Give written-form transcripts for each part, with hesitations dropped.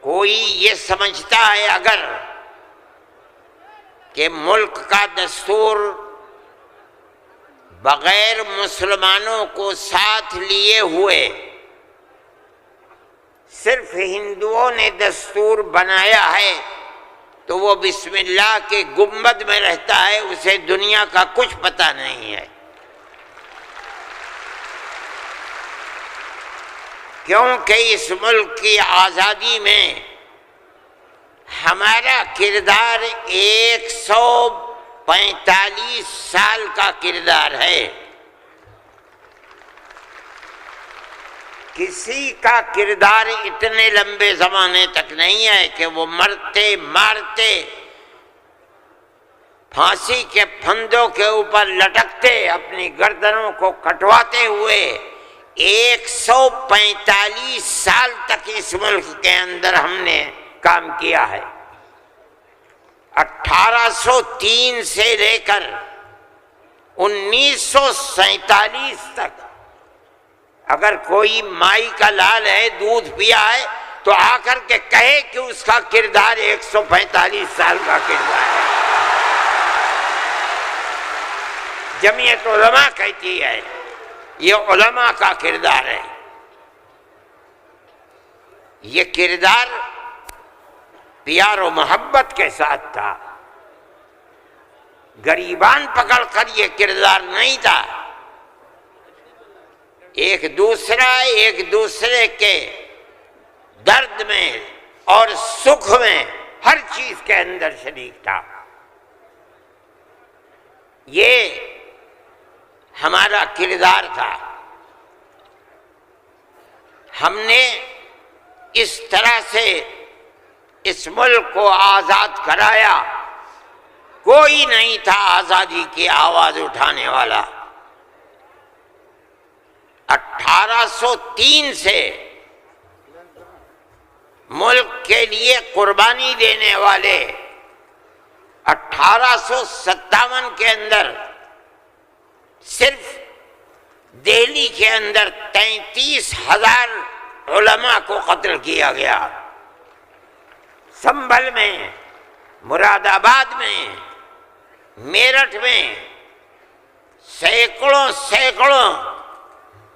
کوئی یہ سمجھتا ہے اگر کہ ملک کا دستور بغیر مسلمانوں کو ساتھ لیے ہوئے صرف ہندوؤں نے دستور بنایا ہے تو وہ بسم اللہ کے گنبد میں رہتا ہے، اسے دنیا کا کچھ پتہ نہیں ہے، کیونکہ اس ملک کی آزادی میں ہمارا کردار 145 سال کا کردار ہے۔ کسی کا کردار اتنے لمبے زمانے تک نہیں ہے کہ وہ مرتے مارتے پھانسی کے پھندوں کے اوپر لٹکتے اپنی گردنوں کو کٹواتے ہوئے 145 سال تک اس ملک کے اندر ہم نے کام کیا ہے۔ 1803 سے لے کر 1947 تک اگر کوئی مائی کا لال ہے، دودھ پیا ہے تو آ کر کے کہے کہ اس کا کردار 145 سال کا کردار ہے۔ جمعیت علماء کہتی ہے یہ علماء کا کردار ہے۔ یہ کردار پیار و محبت کے ساتھ تھا، غریبان پکڑ کر یہ کردار نہیں تھا۔ ایک دوسرے کے درد میں اور سکھ میں ہر چیز کے اندر شریک تھا۔ یہ ہمارا کردار تھا۔ ہم نے اس طرح سے اس ملک کو آزاد کرایا، کوئی نہیں تھا آزادی کی آواز اٹھانے والا۔ 1803 سے ملک کے لیے قربانی دینے والے 1857 کے اندر صرف دہلی کے اندر 33,000 علماء کو قتل کیا گیا۔ سنبھل میں، مراد آباد میں، میرٹھ میں سینکڑوں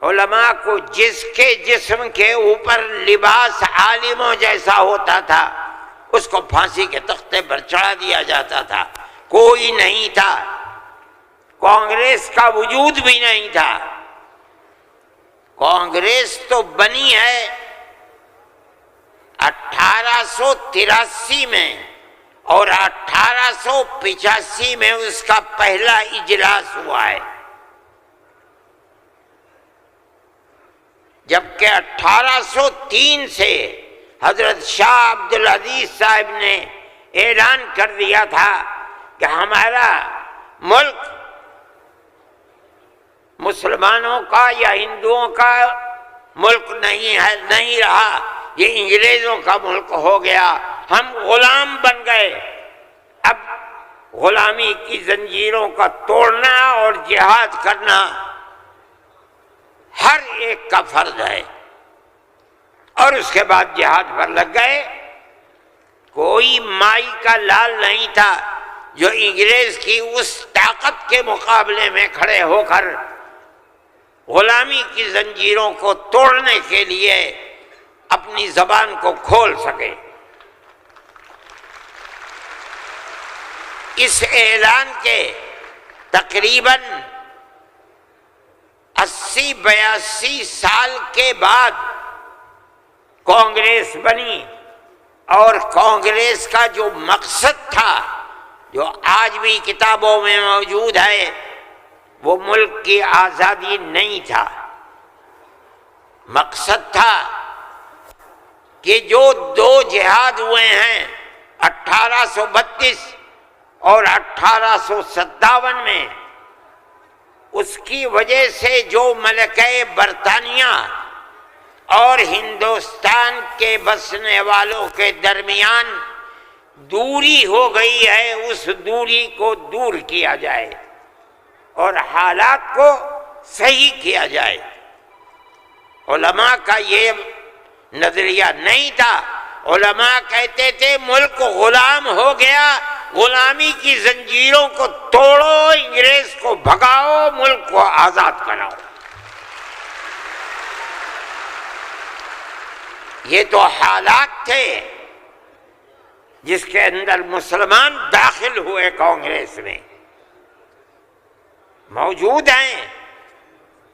علماء کو جس کے جسم کے اوپر لباس عالموں جیسا ہوتا تھا اس کو پھانسی کے تختے پر چڑھا دیا جاتا تھا۔ کوئی نہیں تھا، کانگریس کا وجود بھی نہیں تھا۔ کانگریس تو بنی ہے 1883 میں اور 1885 میں اس کا پہلا اجلاس ہوا ہے، جبکہ 1803 سے حضرت شاہ عبدالعزیز صاحب نے اعلان کر دیا تھا کہ ہمارا ملک مسلمانوں کا یا ہندوؤں کا ملک نہیں ہے، نہیں رہا، یہ انگریزوں کا ملک ہو گیا، ہم غلام بن گئے۔ اب غلامی کی زنجیروں کا توڑنا اور جہاد کرنا ہر ایک کا فرض ہے، اور اس کے بعد جہاد پر لگ گئے۔ کوئی مائی کا لال نہیں تھا جو انگریز کی اس طاقت کے مقابلے میں کھڑے ہو کر غلامی کی زنجیروں کو توڑنے کے لیے اپنی زبان کو کھول سکے۔ اس اعلان کے تقریباً 80-82 سال کے بعد کانگریس بنی، اور کانگریس کا جو مقصد تھا جو آج بھی کتابوں میں موجود ہے وہ ملک کی آزادی نہیں تھا۔ مقصد تھا کہ جو دو جہاد ہوئے ہیں 1832 اور 1857 میں، اس کی وجہ سے جو ملکہ برطانیہ اور ہندوستان کے بسنے والوں کے درمیان دوری ہو گئی ہے، اس دوری کو دور کیا جائے اور حالات کو صحیح کیا جائے۔ علماء کا یہ نظریہ نہیں تھا علماء کہتے تھے ملک غلام ہو گیا، غلامی کی زنجیروں کو توڑو، انگریز کو بھگاؤ، ملک کو آزاد کراؤ۔ یہ تو حالات تھے جس کے اندر مسلمان داخل ہوئے کانگریس میں، موجود ہیں۔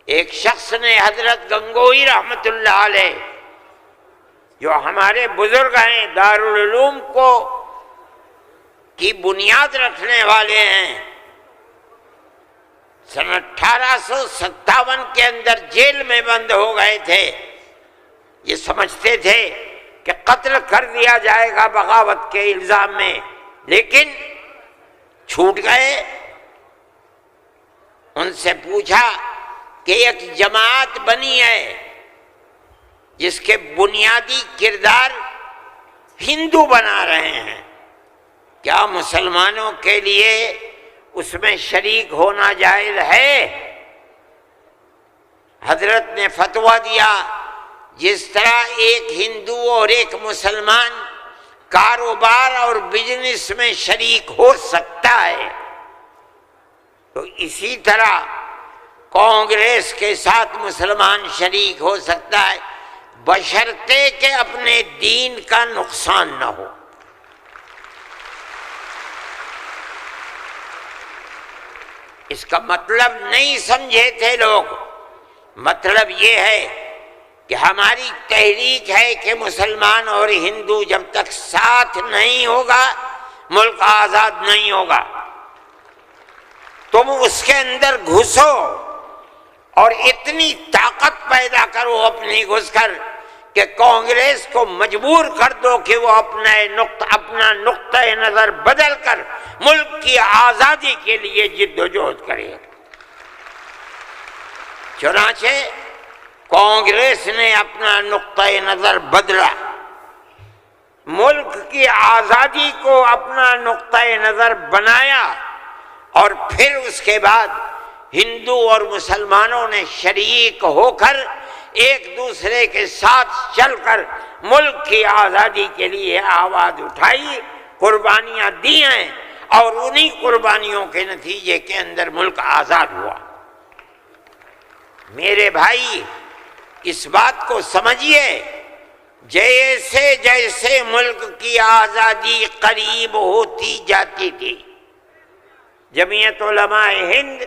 ایک شخص نے حضرت گنگوئی رحمت اللہ علیہ، جو ہمارے بزرگ ہیں، دارالعلوم کو کی بنیاد رکھنے والے ہیں، سن 1857 کے اندر جیل میں بند ہو گئے تھے۔ یہ سمجھتے تھے کہ قتل کر دیا جائے گا بغاوت کے الزام میں، لیکن چھوٹ گئے۔ ان سے پوچھا کہ ایک جماعت بنی ہے جس کے بنیادی کردار ہندو بنا رہے ہیں، کیا مسلمانوں کے لیے اس میں شریک ہونا جائز ہے؟ حضرت نے فتویٰ دیا، جس طرح ایک ہندو اور ایک مسلمان کاروبار اور بزنس میں شریک ہو سکتا ہے، تو اسی طرح کانگریس کے ساتھ مسلمان شریک ہو سکتا ہے، بشرطے کہ اپنے دین کا نقصان نہ ہو۔ اس کا مطلب نہیں سمجھے تھے لوگ، مطلب یہ ہے کہ ہماری تحریک ہے کہ مسلمان اور ہندو جب تک ساتھ نہیں ہوگا ملک آزاد نہیں ہوگا۔ تم اس کے اندر گھسو اور اتنی طاقت پیدا کرو اپنی گھس کر کہ کانگریس کو مجبور کر دو کہ وہ اپنا نقطہ نظر بدل کر ملک کی آزادی کے لیے جد و جہد کرے۔ چنانچہ کانگریس نے اپنا نقطہ نظر بدلا، ملک کی آزادی کو اپنا نقطہ نظر بنایا، اور پھر اس کے بعد ہندو اور مسلمانوں نے شریک ہو کر ایک دوسرے کے ساتھ چل کر ملک کی آزادی کے لیے آواز اٹھائی، قربانیاں دی ہیں، اور انہی قربانیوں کے نتیجے کے اندر ملک آزاد ہوا۔ میرے بھائی، اس بات کو سمجھیے، جیسے جیسے ملک کی آزادی قریب ہوتی جاتی تھی، جمعیت علماء ہند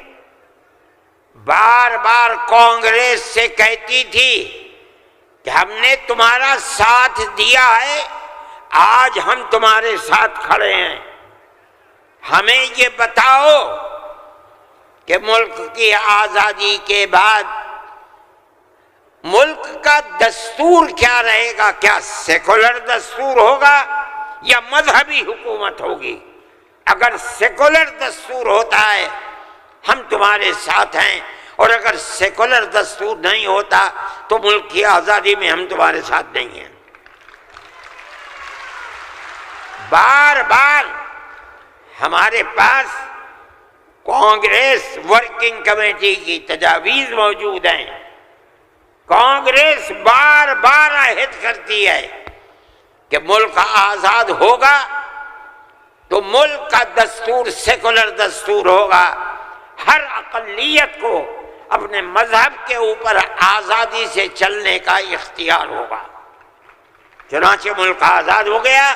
بار بار کانگریس سے کہتی تھی کہ ہم نے تمہارا ساتھ دیا ہے، آج ہم تمہارے ساتھ کھڑے ہیں، ہمیں یہ بتاؤ کہ ملک کی آزادی کے بعد ملک کا دستور کیا رہے گا، کیا سیکولر دستور ہوگا یا مذہبی حکومت ہوگی؟ اگر سیکولر دستور ہوتا ہے ہم تمہارے ساتھ ہیں، اور اگر سیکولر دستور نہیں ہوتا تو ملک کی آزادی میں ہم تمہارے ساتھ نہیں ہیں۔ بار بار ہمارے پاس کانگریس ورکنگ کمیٹی کی تجاویز موجود ہیں، کانگریس بار بار عہد کرتی ہے کہ ملک آزاد ہوگا تو ملک کا دستور سیکولر دستور ہوگا، ہر اقلیت کو اپنے مذہب کے اوپر آزادی سے چلنے کا اختیار ہوگا۔ چنانچہ ملک آزاد ہو گیا۔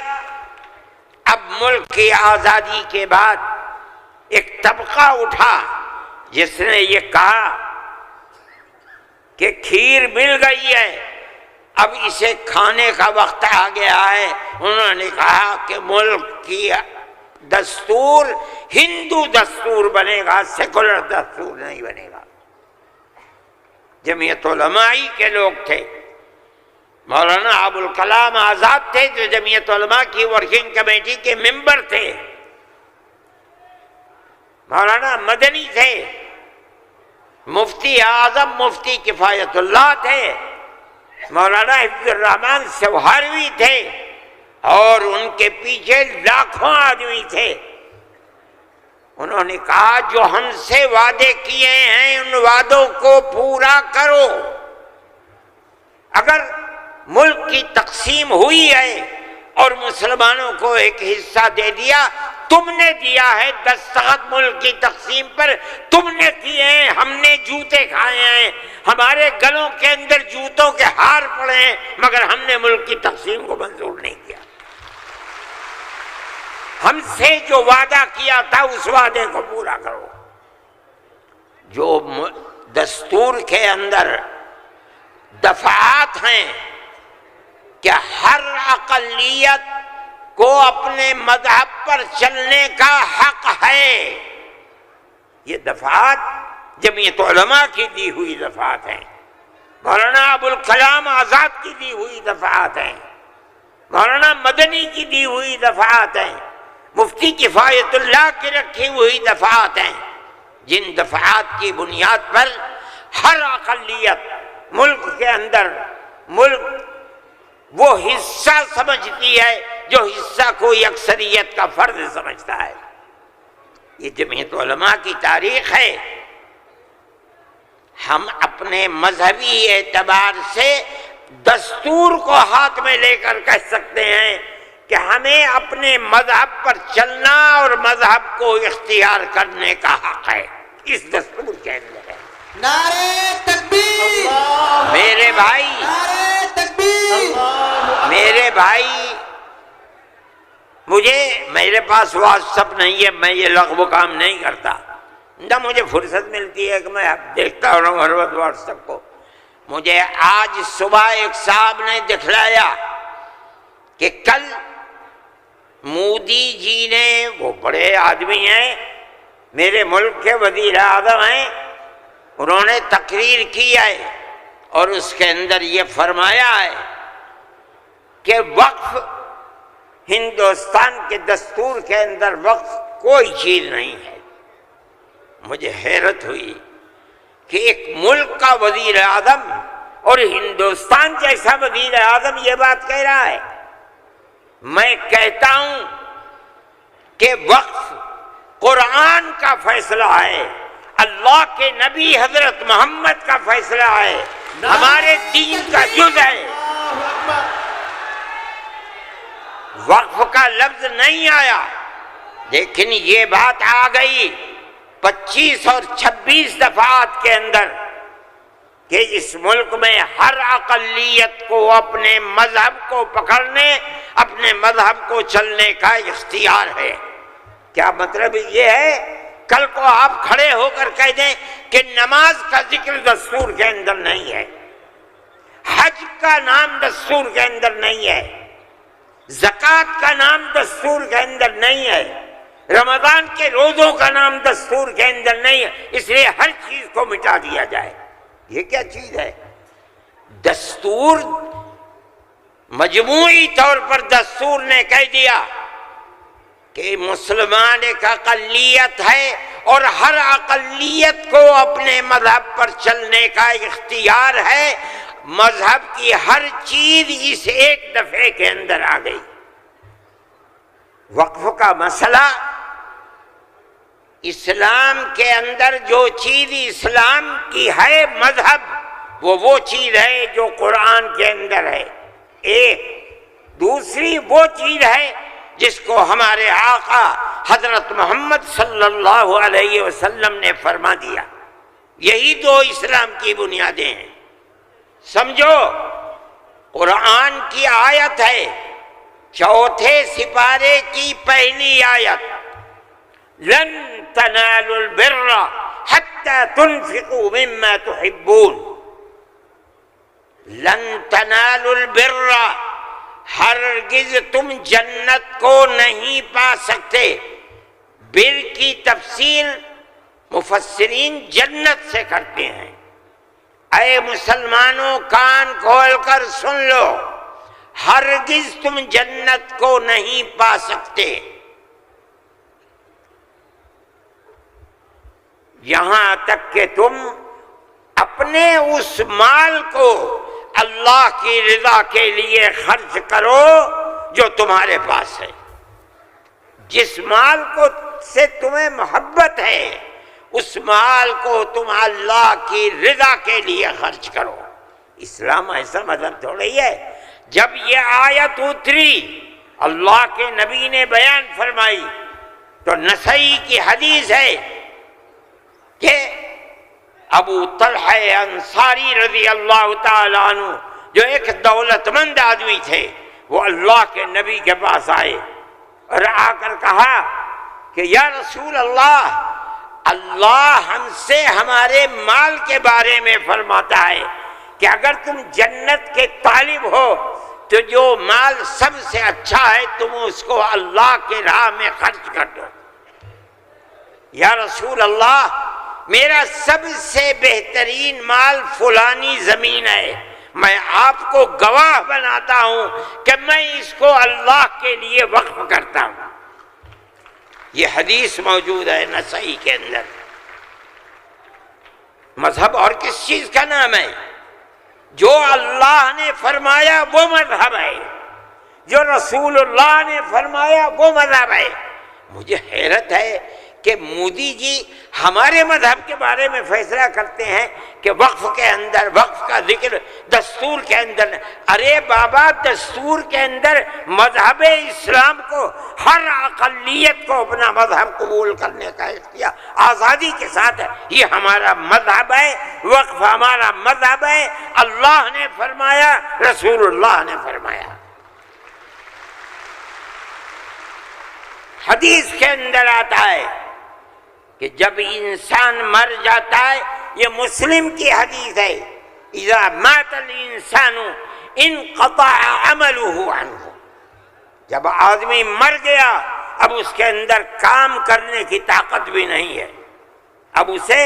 اب ملک کی آزادی کے بعد ایک طبقہ اٹھا جس نے یہ کہا کہ کھیر مل گئی ہے، اب اسے کھانے کا وقت آ گیا ہے۔ انہوں نے کہا کہ ملک کی دستور ہندو دستور بنے گا، سیکولر دستور نہیں بنے گا۔ جمعیت علماء کے لوگ تھے، مولانا ابوالکلام آزاد تھے جو جمعیت علماء کی ورکنگ کمیٹی کے ممبر تھے، مولانا مدنی تھے، مفتی اعظم مفتی کفایت اللہ تھے، مولانا حفظ الرحمن سوہروی تھے، اور ان کے پیچھے لاکھوں آدمی تھے۔ انہوں نے کہا جو ہم سے وعدے کیے ہیں ان وعدوں کو پورا کرو، اگر ملک کی تقسیم ہوئی ہے اور مسلمانوں کو ایک حصہ دے دیا. تم نے دیا ہے دستخط ملک کی تقسیم پر، تم نے کیے ہیں، ہم نے جوتے کھائے ہیں، ہمارے گلوں کے اندر جوتوں کے ہار پڑے ہیں، مگر ہم نے ملک کی تقسیم کو منظور نہیں کیا. ہم سے جو وعدہ کیا تھا اس وعدے کو پورا کرو. جو دستور کے اندر دفعات ہیں کہ ہر اقلیت کو اپنے مذہب پر چلنے کا حق ہے، یہ دفعات جمعیت علماء کی دی ہوئی دفعات ہیں، مولانا ابوالکلام آزاد کی دی ہوئی دفعات ہیں، مولانا مدنی کی دی ہوئی دفعات ہیں، مفتی کفایت اللہ کی رکھی ہوئی دفعات ہیں، جن دفعات کی بنیاد پر ہر اقلیت ملک کے اندر ملک وہ حصہ سمجھتی ہے جو حصہ کوئی اکثریت کا فرض سمجھتا ہے. یہ جمعیت علماء کی تاریخ ہے. ہم اپنے مذہبی اعتبار سے دستور کو ہاتھ میں لے کر کہہ سکتے ہیں کہ ہمیں اپنے مذہب پر چلنا اور مذہب کو اختیار کرنے کا حق ہے. اس دستور کے اندر ہے. نعرہ تکبیر! میرے بھائی، نعرہ تکبیر! میرے بھائی، میرے پاس واٹس ایپ نہیں ہے، میں یہ لغو کام نہیں کرتا، نہ مجھے فرصت ملتی ہے کہ میں دیکھتا ہوں ہر وقت واٹس ایپ کو. مجھے آج صبح ایک صاحب نے دکھلایا کہ کل مودی جی نے، وہ بڑے آدمی ہیں، میرے ملک کے وزیر اعظم ہیں، انہوں نے تقریر کی ہے اور اس کے اندر یہ فرمایا ہے کہ وقف، ہندوستان کے دستور کے اندر وقف کوئی چیز نہیں ہے. مجھے حیرت ہوئی کہ ایک ملک کا وزیر اعظم اور ہندوستان جیسا وزیر اعظم یہ بات کہہ رہا ہے. میں کہتا ہوں کہ وقف قرآن کا فیصلہ ہے، اللہ کے نبی حضرت محمد کا فیصلہ ہے، ہمارے دین کا جز ہے. وقف کا لفظ نہیں آیا، لیکن یہ بات آ گئی 25 اور 26 دفعات کے اندر کہ اس ملک میں ہر اقلیت کو اپنے مذہب کو پکڑنے، اپنے مذہب کو چلنے کا اختیار ہے. کیا مطلب یہ ہے؟ کل کو آپ کھڑے ہو کر کہہ دیں کہ نماز کا ذکر دستور کے اندر نہیں ہے، حج کا نام دستور کے اندر نہیں ہے، زکوٰۃ کا نام دستور کے اندر نہیں ہے، رمضان کے روزوں کا نام دستور کے اندر نہیں ہے، اس لیے ہر چیز کو مٹا دیا جائے. یہ کیا چیز ہے؟ دستور مجموعی طور پر دستور نے کہہ دیا کہ مسلمان ایک اقلیت ہے اور ہر اقلیت کو اپنے مذہب پر چلنے کا اختیار ہے. مذہب کی ہر چیز اس ایک دفعے کے اندر آ گئی. وقف کا مسئلہ، اسلام کے اندر جو چیز اسلام کی ہے مذہب، وہ چیز ہے جو قرآن کے اندر ہے. ایک دوسری وہ چیز ہے جس کو ہمارے آقا حضرت محمد صلی اللہ علیہ وسلم نے فرما دیا. یہی دو اسلام کی بنیادیں ہیں. سمجھو، قرآن کی آیت ہے 4 سپارے کی پہلی آیت، لن تنالوا البر حتى تنفقوا مما تحبون. لن تنالوا البر، ہرگز تم جنت کو نہیں پا سکتے. بر کی تفسیر مفسرین جنت سے کرتے ہیں. اے مسلمانوں کان کھول کر سن لو، ہرگز تم جنت کو نہیں پا سکتے یہاں تک کہ تم اپنے اس مال کو اللہ کی رضا کے لیے خرچ کرو جو تمہارے پاس ہے. جس مال کو سے تمہیں محبت ہے اس مال کو تم اللہ کی رضا کے لیے خرچ کرو. اسلام ایسا مذہب تھوڑی ہے. جب یہ آیت اتری اللہ کے نبی نے بیان فرمائی تو نسائی کی حدیث ہے کہ ابو طلحہ انصاری رضی اللہ تعالیٰ عنہ جو ایک دولت مند آدمی تھے، وہ اللہ کے نبی کے پاس آئے اور آ کر کہا کہ یا رسول اللہ، اللہ ہم سے ہمارے مال کے بارے میں فرماتا ہے کہ اگر تم جنت کے طالب ہو تو جو مال سب سے اچھا ہے تم اس کو اللہ کے راہ میں خرچ کر دو۔ یا رسول اللہ، میرا سب سے بہترین مال فلانی زمین ہے، میں آپ کو گواہ بناتا ہوں کہ میں اس کو اللہ کے لیے وقف کرتا ہوں۔ یہ حدیث موجود ہے نسائی کے اندر۔ مذہب اور کس چیز کا نام ہے؟ جو اللہ نے فرمایا وہ مذہب ہے، جو رسول اللہ نے فرمایا وہ مذہب ہے۔ مجھے حیرت ہے کہ مودی جی ہمارے مذہب کے بارے میں فیصلہ کرتے ہیں کہ وقف کے اندر، وقف کا ذکر دستور کے اندر۔ ارے بابا، دستور کے اندر مذہب اسلام کو، ہر اقلیت کو اپنا مذہب قبول کرنے کا اختیار آزادی کے ساتھ ہے۔ یہ ہمارا مذہب ہے، وقف ہمارا مذہب ہے۔ اللہ نے فرمایا، رسول اللہ نے فرمایا۔ حدیث کے اندر آتا ہے کہ جب انسان مر جاتا ہے، یہ مسلم کی حدیث ہے، اذا مات الانسان انقطع عمله عنه، جب آدمی مر گیا اب اس کے اندر کام کرنے کی طاقت بھی نہیں ہے۔ اب اسے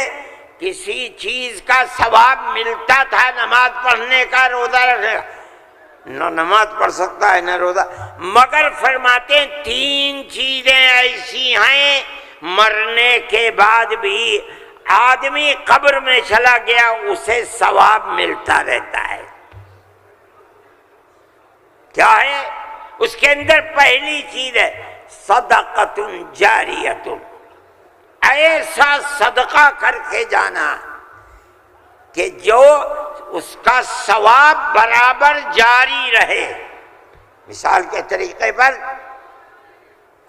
کسی چیز کا ثواب ملتا تھا، نماز پڑھنے کا، روزہ رکھنے کا، نہ نماز پڑھ سکتا ہے نہ روزہ، مگر فرماتے ہیں 3 چیزیں ایسی ہیں مرنے کے بعد بھی آدمی قبر میں چلا گیا اسے ثواب ملتا رہتا ہے۔ کیا ہے؟ اس کے اندر پہلی چیز ہے صدقۃ جاریۃ، ایسا صدقہ کر کے جانا کہ جو اس کا ثواب برابر جاری رہے۔ مثال کے طریقے پر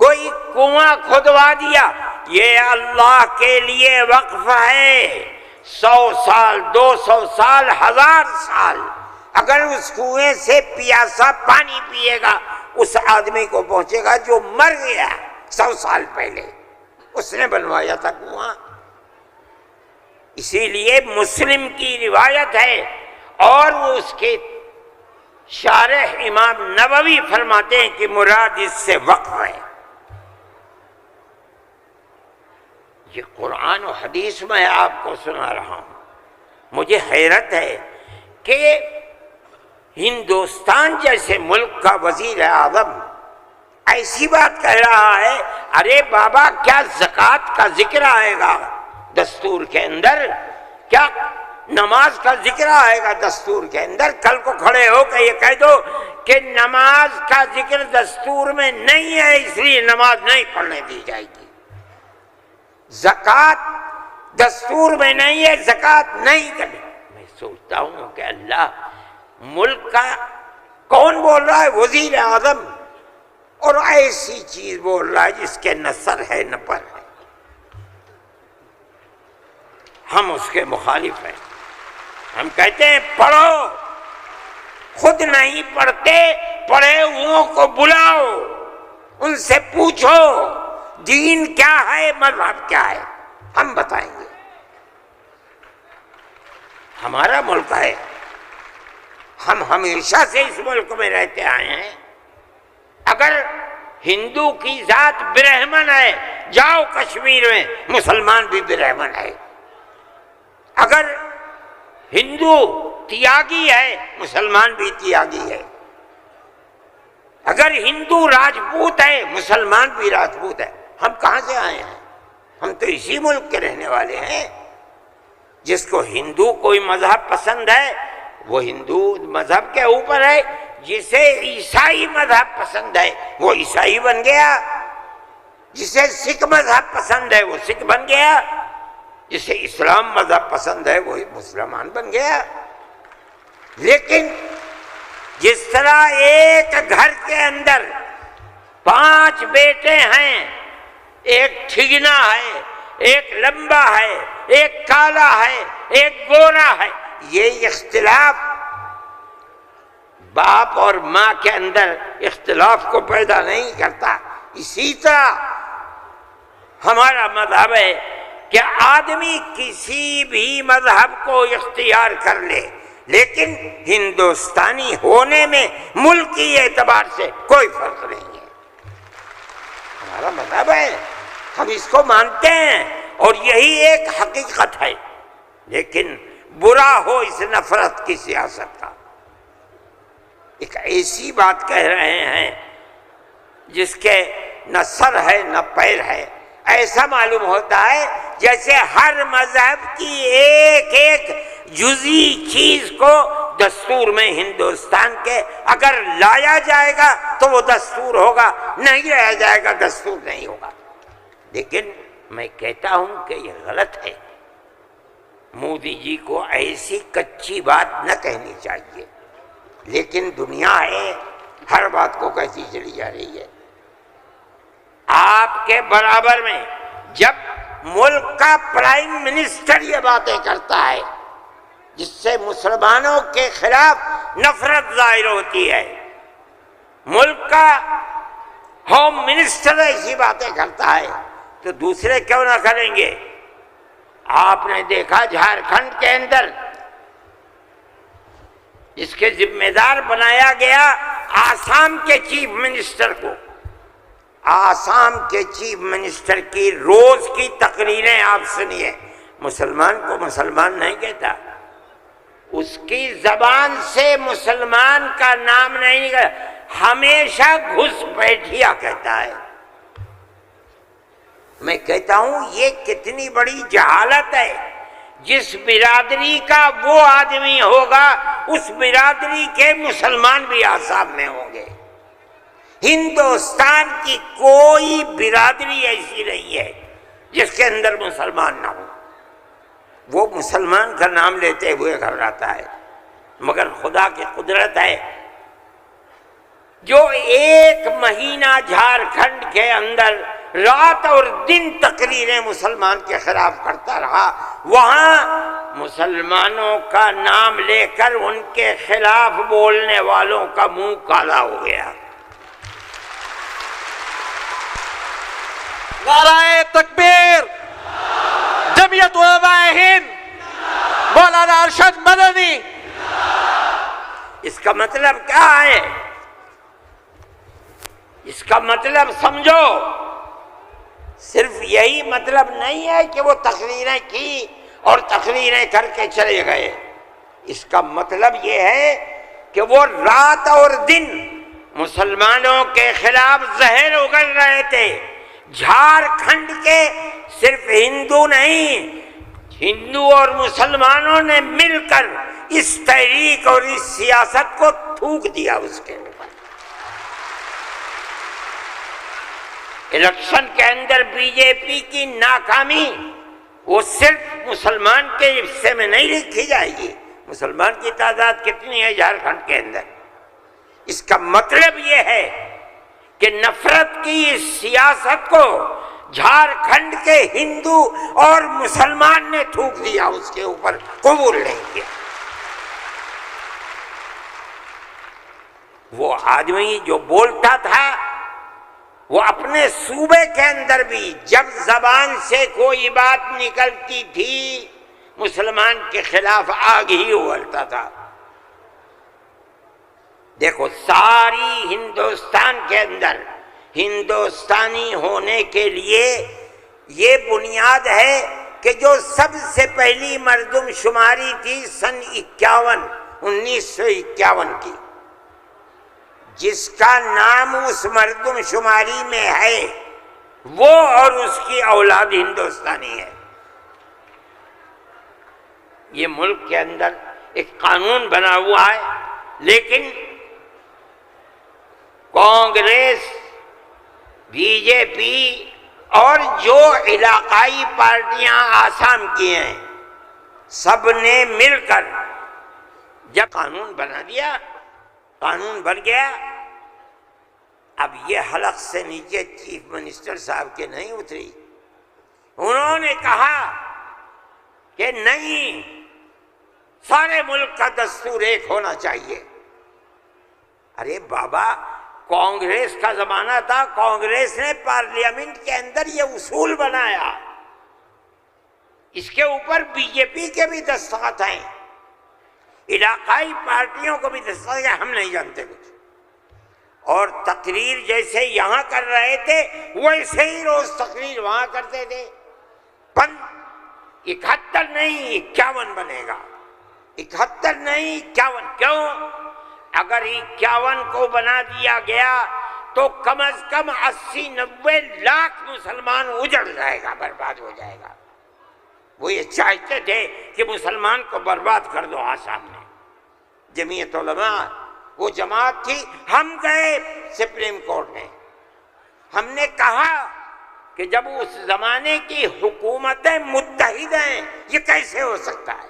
کوئی کنواں کھدوا دیا، یہ اللہ کے لیے وقف ہے، 100 سال، 200 سال، 1000 سال اگر اس کنویں سے پیاسا پانی پیے گا اس آدمی کو پہنچے گا جو مر گیا 100 سال پہلے، اس نے بنوایا تھا کنواں۔ اسی لیے مسلم کی روایت ہے اور وہ اس کے شارح امام نووی فرماتے ہیں کہ مراد اس سے وقف ہے۔ یہ قرآن و حدیث میں آپ کو سنا رہا ہوں۔ مجھے حیرت ہے کہ ہندوستان جیسے ملک کا وزیر اعظم ایسی بات کہہ رہا ہے۔ ارے بابا، کیا زکوٰۃ کا ذکر آئے گا دستور کے اندر؟ کیا نماز کا ذکر آئے گا دستور کے اندر؟ کل کو کھڑے ہو کے یہ کہہ دو کہ نماز کا ذکر دستور میں نہیں ہے اس لیے نماز نہیں پڑھنے دی جائے گی، زکوٰۃ دستور میں نہیں ہے، زکوٰۃ نہیں کرنی۔ میں سوچتا ہوں کہ اللہ، ملک کا کون بول رہا ہے؟ وزیر اعظم، اور ایسی چیز بول رہا ہے جس کے نہ سر ہے نہ پر ہے۔ ہم اس کے مخالف ہیں۔ ہم کہتے ہیں پڑھو، خود نہیں پڑھتے، پڑھے ہوئوں کو بلاؤ، ان سے پوچھو دین کیا ہے، مذہب کیا ہے، ہم بتائیں گے۔ ہمارا ملک ہے، ہم ہمیشہ سے اس ملک میں رہتے آئے ہیں۔ اگر ہندو کی ذات برہمن ہے، جاؤ کشمیر میں مسلمان بھی برہمن ہے۔ اگر ہندو تیاگی ہے، مسلمان بھی تیاگی ہے۔ اگر ہندو راجپوت ہے، مسلمان بھی راجپوت ہے۔ ہم کہاں سے آئے ہیں؟ ہم تو اسی ملک کے رہنے والے ہیں۔ جس کو ہندو کوئی مذہب پسند ہے وہ ہندو مذہب کے اوپر ہے، جسے عیسائی مذہب پسند ہے وہ عیسائی بن گیا، جسے سکھ مذہب پسند ہے وہ سکھ بن گیا، جسے اسلام مذہب پسند ہے وہ مسلمان بن گیا۔ لیکن جس طرح ایک گھر کے اندر 5 بیٹے ہیں، ایک ٹھگنا ہے، ایک لمبا ہے، ایک کالا ہے، ایک گورا ہے۔ یہ اختلاف باپ اور ماں کے اندر اختلاف کو پیدا نہیں کرتا۔ اسی طرح ہمارا مذہب ہے کہ آدمی کسی بھی مذہب کو اختیار کر لے، لیکن ہندوستانی ہونے میں ملکی اعتبار سے کوئی فرق نہیں ہے۔ ہمارا مذہب ہے، ہم اس کو مانتے ہیں اور یہی ایک حقیقت ہے، لیکن برا ہو اس نفرت کی سیاست کا۔ ایک ایسی بات کہہ رہے ہیں جس کے نہ سر ہے نہ پیر ہے، ایسا معلوم ہوتا ہے جیسے ہر مذہب کی ایک ایک جزئی چیز کو دستور میں ہندوستان کے اگر لایا جائے گا تو وہ دستور ہوگا، نہیں لایا جائے گا دستور نہیں ہوگا۔ لیکن میں کہتا ہوں کہ یہ غلط ہے۔ مودی جی کو ایسی کچی بات نہ کہنی چاہیے، لیکن دنیا ہے، ہر بات کو کہتی چلی جا رہی ہے۔ آپ کے برابر میں جب ملک کا پرائم منسٹر یہ باتیں کرتا ہے جس سے مسلمانوں کے خلاف نفرت ظاہر ہوتی ہے، ملک کا ہوم منسٹر ایسی باتیں کرتا ہے تو دوسرے کیوں نہ کریں گے؟ آپ نے دیکھا جھارکھنڈ کے اندر اس کے ذمہ دار بنایا گیا آسام کے چیف منسٹر کو۔ آسام کے چیف منسٹر کی روز کی تقریریں آپ سنیے، مسلمان کو مسلمان نہیں کہتا، اس کی زبان سے مسلمان کا نام نہیں نکلا، ہمیشہ گھس بیٹھیا کہتا ہے۔ میں کہتا ہوں یہ کتنی بڑی جہالت ہے۔ جس برادری کا وہ آدمی ہوگا اس برادری کے مسلمان بھی آسام میں ہوں گے۔ ہندوستان کی کوئی برادری ایسی نہیں ہے جس کے اندر مسلمان نہ ہو۔ وہ مسلمان کا نام لیتے ہوئے گھبراتا ہے، مگر خدا کی قدرت ہے جو 1 مہینہ جھارکھنڈ کے اندر رات اور دن تقریریں مسلمان کے خلاف کرتا رہا، وہاں مسلمانوں کا نام لے کر ان کے خلاف بولنے والوں کا منہ کالا ہو گیا۔ نعرہ تکبیر، جمعیت علماء ہند، مولانا ارشد مدنی۔ اس کا مطلب کیا ہے؟ اس کا مطلب سمجھو، صرف یہی مطلب نہیں ہے کہ وہ تقریریں کی اور تقریریں کر کے چلے گئے۔ اس کا مطلب یہ ہے کہ وہ رات اور دن مسلمانوں کے خلاف زہر اگل رہے تھے۔ جھارکھنڈ کے صرف ہندو نہیں، ہندو اور مسلمانوں نے مل کر اس تحریک اور اس سیاست کو تھوک دیا اس کے اوپر۔ الیکشن کے اندر بی جے پی کی ناکامی وہ صرف مسلمان کے حصے میں نہیں لکھی جائے گی۔ مسلمان کی تعداد کتنی ہے جھارکھنڈ کے اندر؟ اس کا مطلب یہ ہے کہ نفرت کی اس سیاست کو جھارکھنڈ کے ہندو اور مسلمان نے تھوک دیا، اس کے اوپر قبول نہیں کیا۔ وہ آدمی جو بولتا تھا وہ اپنے صوبے کے اندر بھی جب زبان سے کوئی بات نکلتی تھی مسلمان کے خلاف آگ ہی اگلتا تھا۔ دیکھو ساری ہندوستان کے اندر ہندوستانی ہونے کے لیے یہ بنیاد ہے کہ جو سب سے پہلی مردم شماری تھی سن 1951 کی، جس کا نام اس مردم شماری میں ہے وہ اور اس کی اولاد ہندوستانی ہے۔ یہ ملک کے اندر ایک قانون بنا ہوا ہے، لیکن کانگریس، بی جے پی اور جو علاقائی پارٹیاں آسام کی ہیں سب نے مل کر جب قانون بنا دیا، قانون بن گیا، اب اب یہ حلق سے نیچے چیف منسٹر صاحب کے نہیں اتری. انہوں نے کہا کہ نہیں، سارے ملک کا دستور ایک ہونا چاہیے. ارے بابا، کانگریس کا زمانہ تھا، کانگریس نے پارلیمنٹ کے اندر یہ اصول بنایا، اس کے اوپر بی جے پی کے بھی دستخط ہیں، علاقائی پارٹیوں کو بھی دستخط ہیں، ہم نہیں جانتے کچھ. اور تقریر جیسے یہاں کر رہے تھے ویسے ہی روز تقریر وہاں کرتے تھے. 71 نہیں 51 بنے گا، 71 نہیں 51. کیوں؟ اگر 51 کو بنا دیا گیا تو کم از کم 80-90 لاکھ مسلمان اجڑ جائے گا، برباد ہو جائے گا. وہ یہ چاہتے تھے کہ مسلمان کو برباد کر دو. آسام میں جمعیت علماء وہ جماعت تھی، ہم گئے سپریم کورٹ میں، ہم نے کہا کہ جب اس زمانے کی حکومتیں متحد ہیں یہ کیسے ہو سکتا ہے؟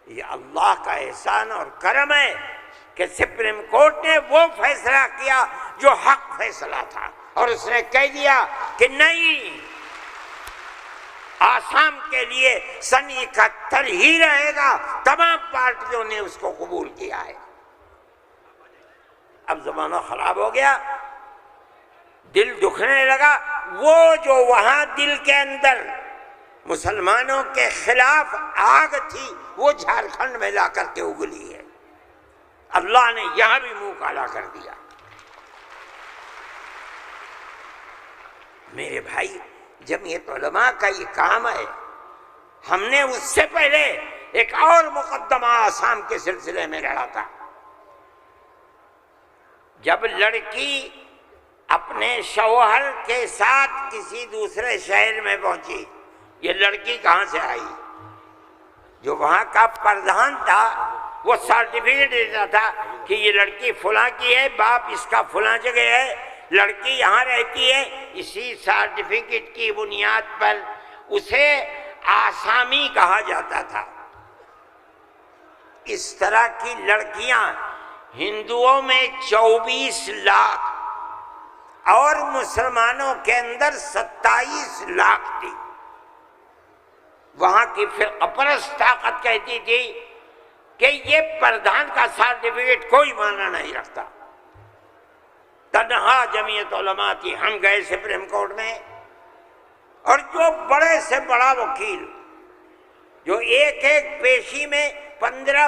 یہ اللہ کا احسان اور کرم ہے کہ سپریم کورٹ نے وہ فیصلہ کیا جو حق فیصلہ تھا، اور اس نے کہہ دیا کہ نہیں، آسام کے لیے سن 71 ہی رہے گا. تمام پارٹیوں نے اس کو قبول کیا ہے. اب زمانہ خراب ہو گیا، دل دکھنے لگا. وہ جو وہاں دل کے اندر مسلمانوں کے خلاف آگ تھی وہ جھارکھنڈ میں لا کر کے اگلی ہے. اللہ نے یہاں بھی منہ کالا کر دیا. میرے بھائی، جمعیت علماء کا یہ کام ہے. ہم نے اس سے پہلے ایک اور مقدمہ آسام کے سلسلے میں لڑا تھا. جب لڑکی اپنے شوہر کے ساتھ کسی دوسرے شہر میں پہنچی، یہ لڑکی کہاں سے آئی؟ جو وہاں کا پردھان تھا وہ سرٹیفکیٹ دیتا تھا کہ یہ لڑکی فلاں کی ہے، باپ اس کا فلاں جگہ ہے، لڑکی یہاں رہتی ہے. اسی سرٹیفکیٹ کی بنیاد پر اسے آسامی کہا جاتا تھا. اس طرح کی لڑکیاں ہندوؤں میں 24 لاکھ اور مسلمانوں کے اندر 27 لاکھ تھی. وہاں کی فرقہ پرست طاقت کہتی تھی کہ یہ پردھان کا سرٹیفکیٹ کوئی معنی نہیں رکھتا. تنہا جمعیت علماء تھی. ہم گئے سپریم کورٹ میں، اور جو بڑے سے بڑا وکیل جو ایک ایک پیشی میں 15